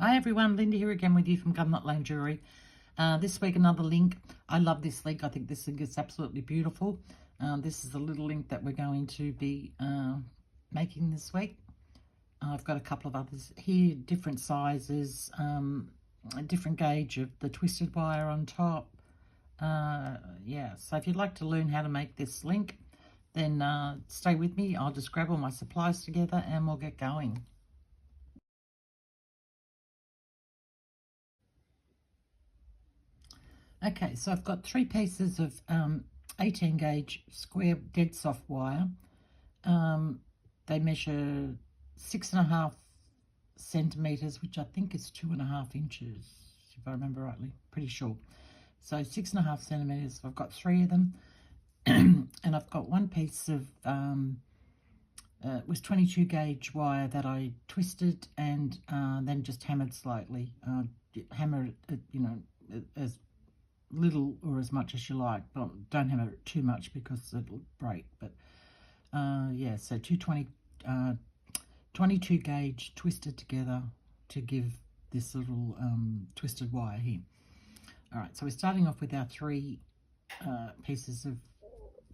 Hi everyone, Linda here again with you from Gumnut Lane Jewellery. This week another link. I love this link. I think this link is absolutely beautiful. This is the little link that we're going to be making this week. I've got a couple of others here, different sizes, a different gauge of the twisted wire on top. Yeah, so if you'd like to learn how to make this link, then stay with me. I'll just grab all my supplies together and we'll get going. Okay, so I've got 3 pieces of 18 gauge square dead soft wire. They measure 6.5 centimeters, which I think is 2.5 inches, if I remember rightly, pretty sure. So 6.5 centimeters, I've got 3 of them. And I've got one piece of, it was 22 gauge wire that I twisted and then just hammered slightly. Hammer it, you know, as little or as much as you like, but don't hammer it too much because it'll break. But yeah, so 22 gauge twisted together to give this little twisted wire here. All right, so we're starting off with our 3 pieces of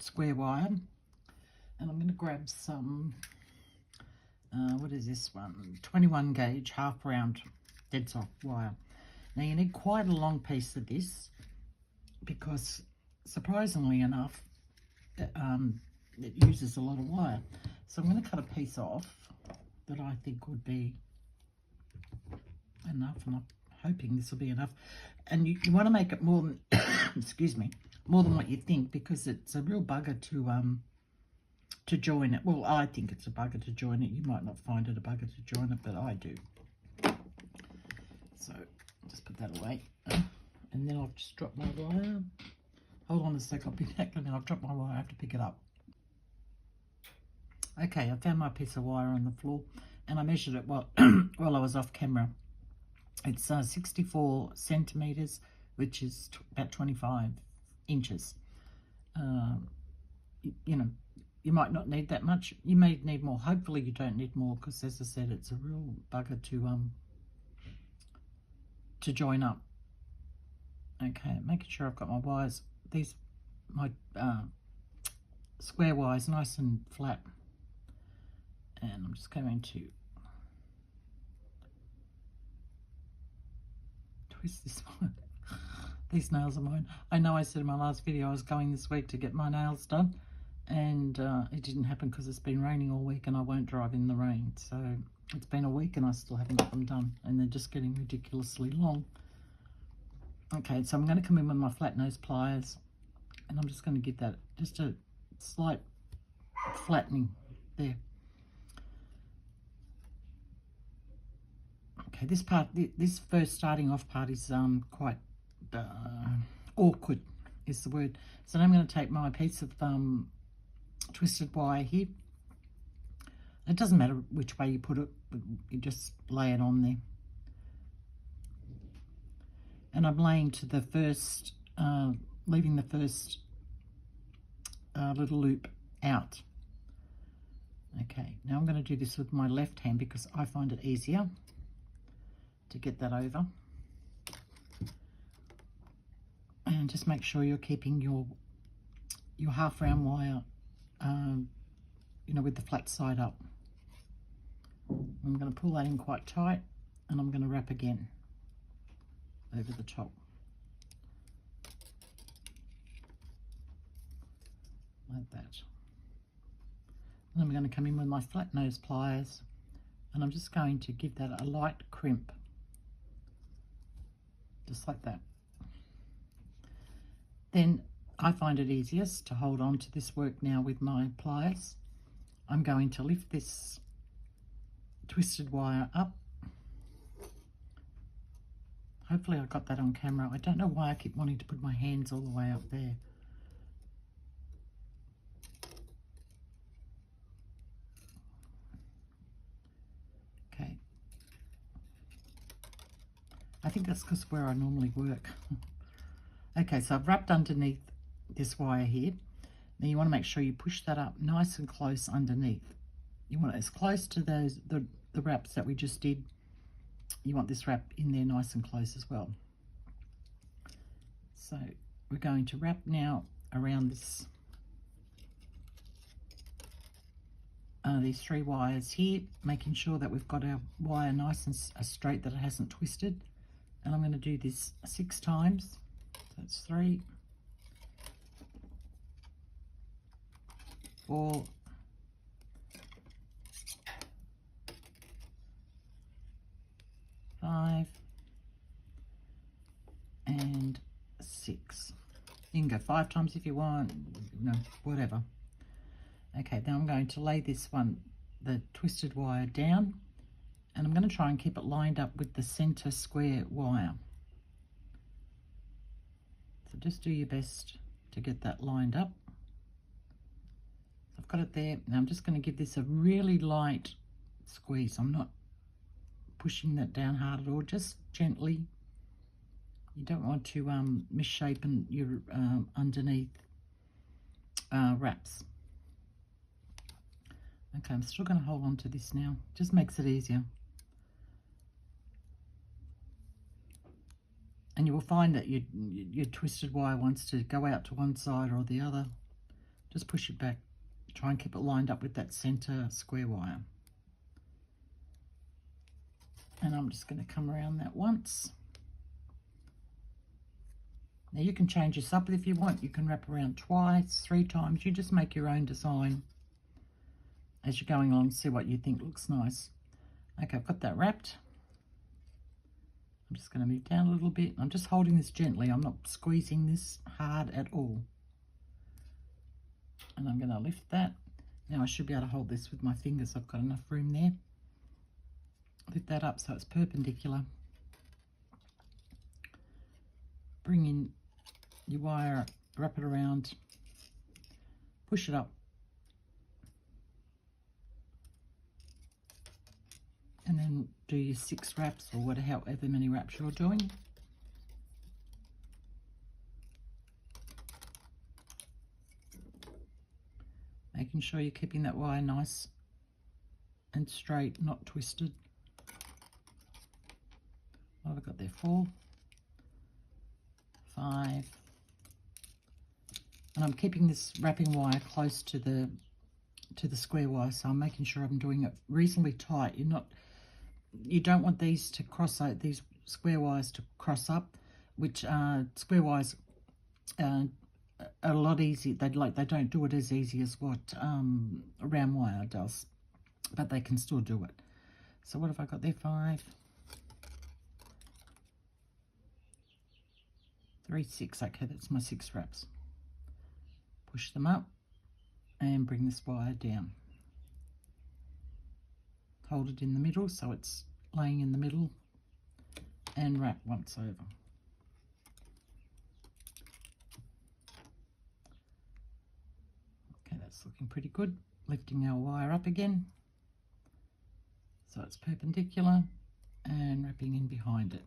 square wire, and I'm going to grab some what is this one, 21 gauge half round dead soft wire. Now you need quite a long piece of this because surprisingly enough it uses a lot of wire. So I'm going to cut a piece off that I think would be enough, and I'm hoping this will be enough. And you want to make it more than excuse me, more than what you think, because it's a real bugger to join it. Well, I think it's a bugger to join it. You might not find it a bugger to join it, but I do. So just put that away. And then I've just dropped my wire. Hold on a sec, I'll be back in a minute. I've dropped my wire, I have to pick it up. Okay, I found my piece of wire on the floor and I measured it while I was off camera. It's 64 centimeters, which is about 25 inches. You know, you might not need that much. You may need more. Hopefully you don't need more, because as I said, it's a real bugger to join up. Okay, making sure I've got my wires, my square wires nice and flat. And I'm just going to twist this one. These nails are mine. I know I said in my last video I was going this week to get my nails done, and it didn't happen because it's been raining all week and I won't drive in the rain. So it's been a week and I still haven't got them done, and they're just getting ridiculously long. Okay, so I'm going to come in with my flat nose pliers, and I'm just going to give that just a slight flattening there. Okay, this part, this first starting off part is quite awkward is the word. So now I'm going to take my piece of twisted wire here. It doesn't matter which way you put it, you just lay it on there. And I'm laying to the first, leaving the first little loop out. Okay, now I'm going to do this with my left hand because I find it easier to get that over. And just make sure you're keeping your half round wire, you know, with the flat side up. I'm going to pull that in quite tight, and I'm going to wrap again over the top like that. And I'm going to come in with my flat nose pliers, and I'm just going to give that a light crimp, just like that. Then I find it easiest to hold on to this work now with my pliers. I'm going to lift this twisted wire up. Hopefully I got that on camera. I don't know why I keep wanting to put my hands all the way up there. Okay. I think that's because where I normally work. Okay, so I've wrapped underneath this wire here. Now you want to make sure you push that up nice and close underneath. You want it as close to the wraps that we just did you want this wrap in there nice and close as well. So we're going to wrap now around this these 3 wires here, making sure that we've got our wire nice and straight, that it hasn't twisted. And I'm going to do this 6 times. So it's 3, 4, 5, and 6. You can go 5 times if you want, whatever. Okay, then I'm going to lay this one, the twisted wire, down, and I'm going to try and keep it lined up with the center square wire. So just do your best to get that lined up. I've got it there. Now I'm just going to give this a really light squeeze. I'm not pushing that down hard at all, just gently. You don't want to misshapen your underneath wraps. Okay, I'm still going to hold on to this now. Just makes it easier. And you will find that your twisted wire wants to go out to one side or the other. Just push it back. Try and keep it lined up with that center square wire. And I'm just going to come around that once. Now you can change this up if you want. You can wrap around twice, 3 times. You just make your own design as you're going along, see what you think looks nice. Okay, I've got that wrapped. I'm just going to move down a little bit. I'm just holding this gently. I'm not squeezing this hard at all. And I'm going to lift that. Now I should be able to hold this with my fingers. I've got enough room there. Lift that up so it's perpendicular. Bring in your wire, wrap it around, push it up. And then do your 6 wraps or whatever, however many wraps you're doing. Making sure you're keeping that wire nice and straight, not twisted. What have I got there? 4, 5. And I'm keeping this wrapping wire close to the square wire, so I'm making sure I'm doing it reasonably tight. You don't want these to cross out, these square wires to cross up, which square wires are a lot easier. They don't do it as easy as what a round wire does, but they can still do it. So what have I got there? 5, 3, 6. Okay, that's my 6 wraps. Push them up and bring this wire down. Hold it in the middle so it's laying in the middle, and wrap once over. Okay, that's looking pretty good. Lifting our wire up again so it's perpendicular, and wrapping in behind it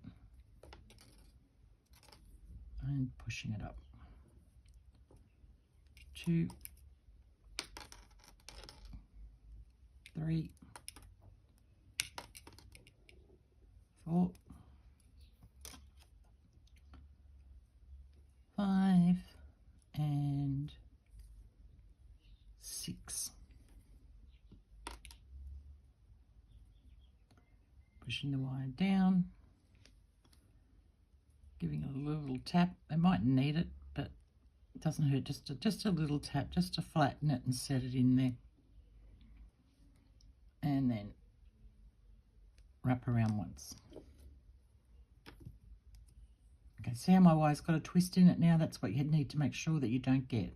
and pushing it up. 2, 3, 4, 5, and 6. Pushing the wire down, giving it a little tap. They might need it, but it doesn't hurt. Just a little tap, just to flatten it and set it in there. And then wrap around once. Okay, see how my wire's got a twist in it now? That's what you need to make sure that you don't get.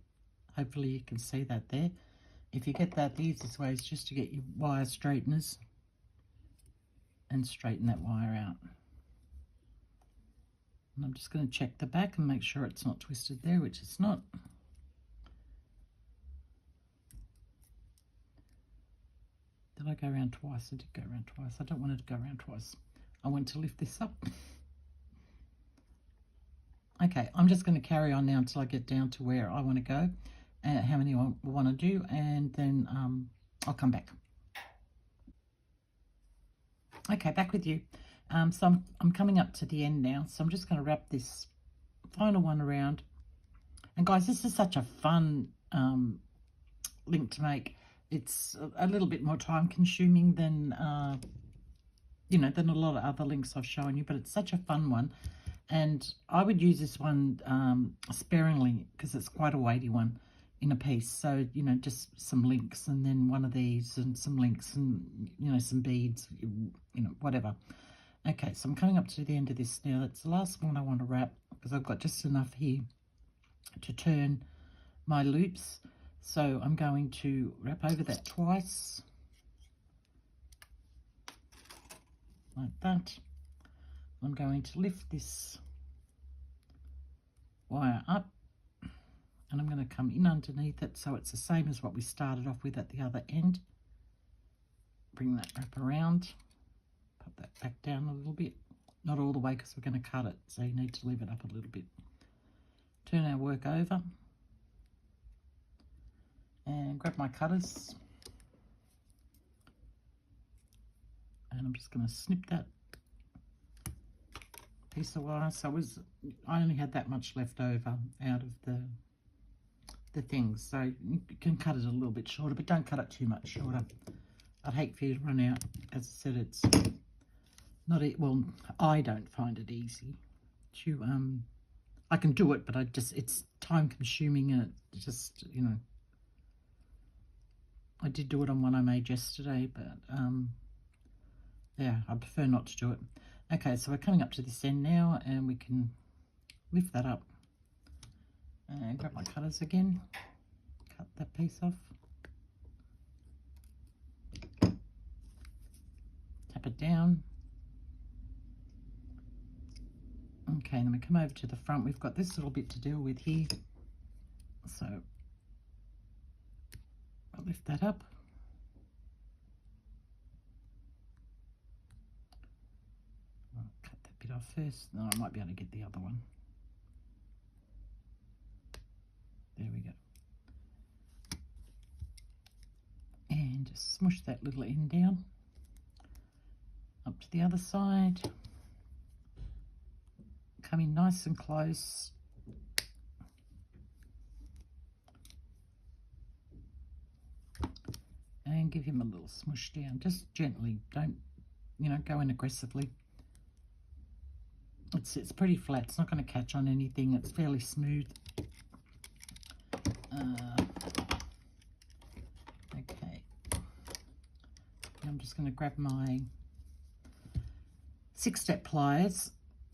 Hopefully you can see that there. If you get that, the easiest way is just to get your wire straighteners and straighten that wire out. And I'm just going to check the back and make sure it's not twisted there, which it's not. Did I go around twice? I did go around twice. I don't want it to go around twice. I want to lift this up. Okay, I'm just going to carry on now until I get down to where I want to go, how many I want to do, and then I'll come back. Okay, back with you. So I'm coming up to the end now, so I'm just going to wrap this final one around. And guys, this is such a fun link to make. It's a little bit more time consuming than than a lot of other links I've shown you, but it's such a fun one. And I would use this one sparingly because it's quite a weighty one in a piece. So, just some links and then one of these and some links and, some beads, whatever. Okay, so I'm coming up to the end of this now. That's the last one I want to wrap because I've got just enough here to turn my loops. So I'm going to wrap over that twice, like that. I'm going to lift this wire up and I'm going to come in underneath it so it's the same as what we started off with at the other end. Bring that wrap around, pop that back down a little bit, not all the way because we're going to cut it, so you need to leave it up a little bit. Turn our work over and grab my cutters, and I'm just going to snip that piece of wire. So I only had that much left over out of the things, so you can cut it a little bit shorter, but don't cut it too much shorter. I'd hate for you to run out. As I said, it's not well, I don't find it easy to I can do it, but it's time consuming, and it just, I did do it on one I made yesterday, but yeah, I prefer not to do it. Okay, so we're coming up to this end now, and we can lift that up and grab my cutters again, cut that piece off, tap it down. Okay, then we come over to the front. We've got this little bit to deal with here, so I'll lift that up. I'll cut that bit off first. No, I might be able to get the other one. There we go. And just smush that little end down. Up to the other side. Come in nice and close. And give him a little smush down, just gently. Don't, go in aggressively. It's pretty flat. It's not going to catch on anything. It's fairly smooth. Okay. I'm just going to grab my 6-step pliers,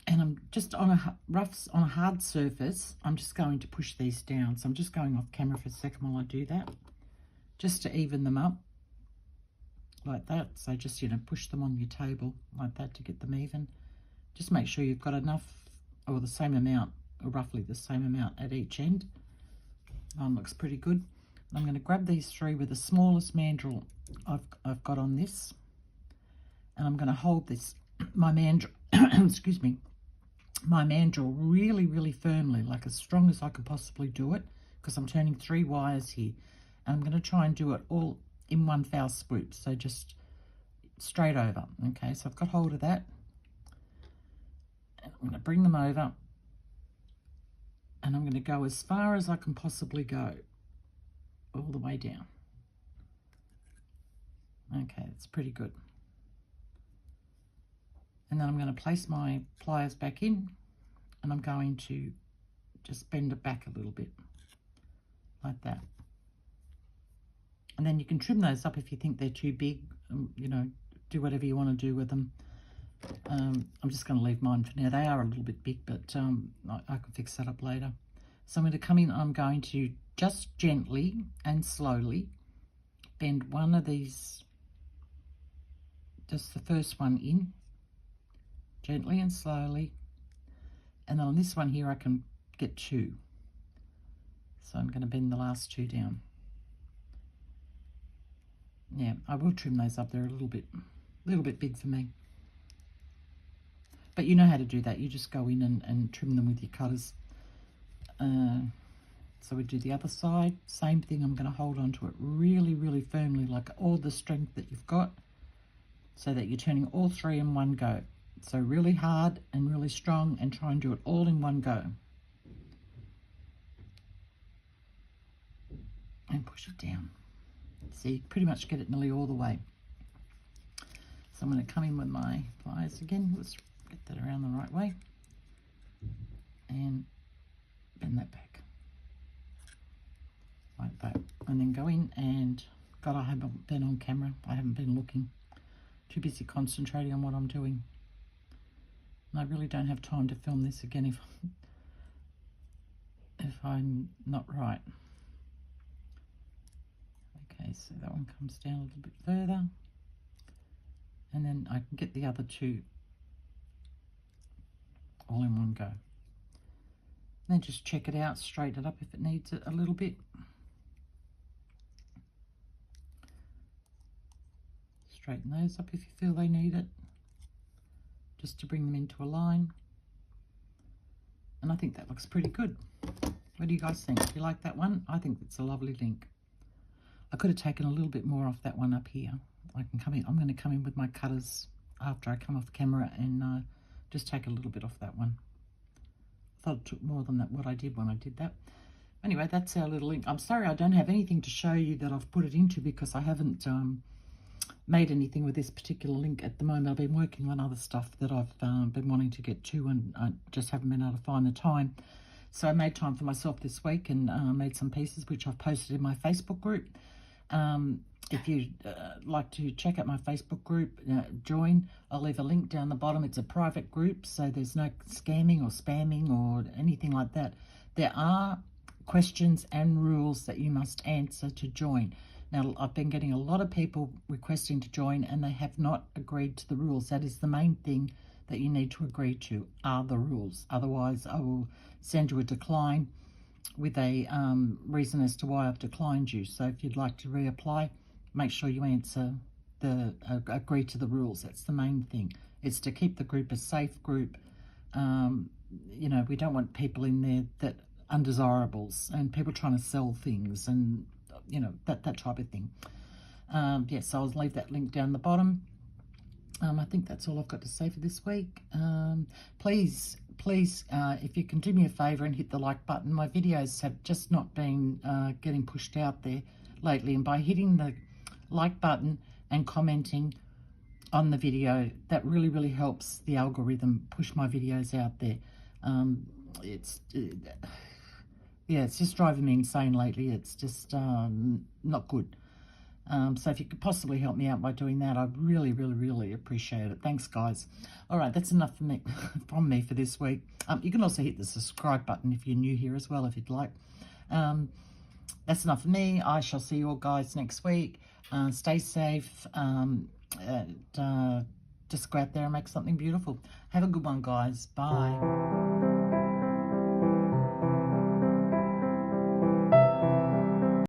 and I'm just on a hard surface. I'm just going to push these down. So I'm just going off camera for a second while I do that, just to even them up like that. So just, push them on your table like that to get them even. Just make sure you've got enough, or the same amount, or roughly the same amount at each end. One looks pretty good. I'm going to grab these three with the smallest mandrel I've got on this, and I'm going to hold this, my mandrel, excuse me, my mandrel really, really firmly, like as strong as I can possibly do it, because I'm turning 3 wires here, and I'm going to try and do it all in one foul swoop, so just straight over. Okay, so I've got hold of that, and I'm going to bring them over, and I'm going to go as far as I can possibly go, all the way down. Okay, that's pretty good. And then I'm going to place my pliers back in, and I'm going to just bend it back a little bit, like that. And then you can trim those up if you think they're too big, do whatever you want to do with them. I'm just going to leave mine for now. They are a little bit big, but I can fix that up later. So I'm going to come in, I'm going to just gently and slowly bend one of these, just the first one in, gently and slowly. And then on this one here, I can get 2. So I'm going to bend the last 2 down. Yeah, I will trim those up. They're a little bit big for me. But you know how to do that. You just go in and trim them with your cutters. So we do the other side. Same thing. I'm going to hold on to it really, really firmly, like all the strength that you've got, so that you're turning all 3 in one go. So really hard and really strong, and try and do it all in one go. And push it down. See, pretty much get it nearly all the way. So I'm going to come in with my pliers again. Let's get that around the right way. And bend that back. Like that. And then go in and, God, I haven't been on camera. I haven't been looking. Too busy concentrating on what I'm doing. And I really don't have time to film this again if I'm not right. Okay, so that one comes down a little bit further. And then I can get the other two all in one go. Then just check it out, straighten it up if it needs it a little bit. Straighten those up if you feel they need it, just to bring them into a line. And I think that looks pretty good. What do you guys think? Do you like that one? I think it's a lovely link. I could have taken a little bit more off that one up here. I'm going to come in with my cutters after I come off camera and just take a little bit off that one. I thought it took more than that what I did when I did that. Anyway, that's our little link. I'm sorry I don't have anything to show you that I've put it into, because I haven't made anything with this particular link at the moment. I've been working on other stuff that I've been wanting to get to, and I just haven't been able to find the time. So I made time for myself this week and made some pieces which I've posted in my Facebook group. If you'd like to check out my Facebook group, join. I'll leave a link down the bottom. It's a private group, so there's no scamming or spamming or anything like that. There are questions and rules that you must answer to join. Now, I've been getting a lot of people requesting to join, and they have not agreed to the rules. That is the main thing that you need to agree to, are the rules. Otherwise, I will send you a decline with a reason as to why I've declined you. So if you'd like to reapply, make sure you answer agree to the rules. That's the main thing. It's to keep the group a safe group. You know, we don't want people in there that undesirables and people trying to sell things and, you know, that type of thing. Yes, so I'll leave that link down the bottom. I think that's all I've got to say for this week. Please, if you can do me a favour and hit the like button. My videos have just not been getting pushed out there lately, and by hitting the like button and commenting on the video, that really helps the algorithm push my videos out there. Yeah, it's just driving me insane lately. It's just not good. So if you could possibly help me out by doing that, I'd really appreciate it. Thanks, guys. All right, that's enough for me, from me for this week. You can also hit the subscribe button if you're new here as well, if you'd like. That's enough for me. I shall see you all guys next week. Stay safe. Just go out there and make something beautiful. Have a good one, guys. Bye.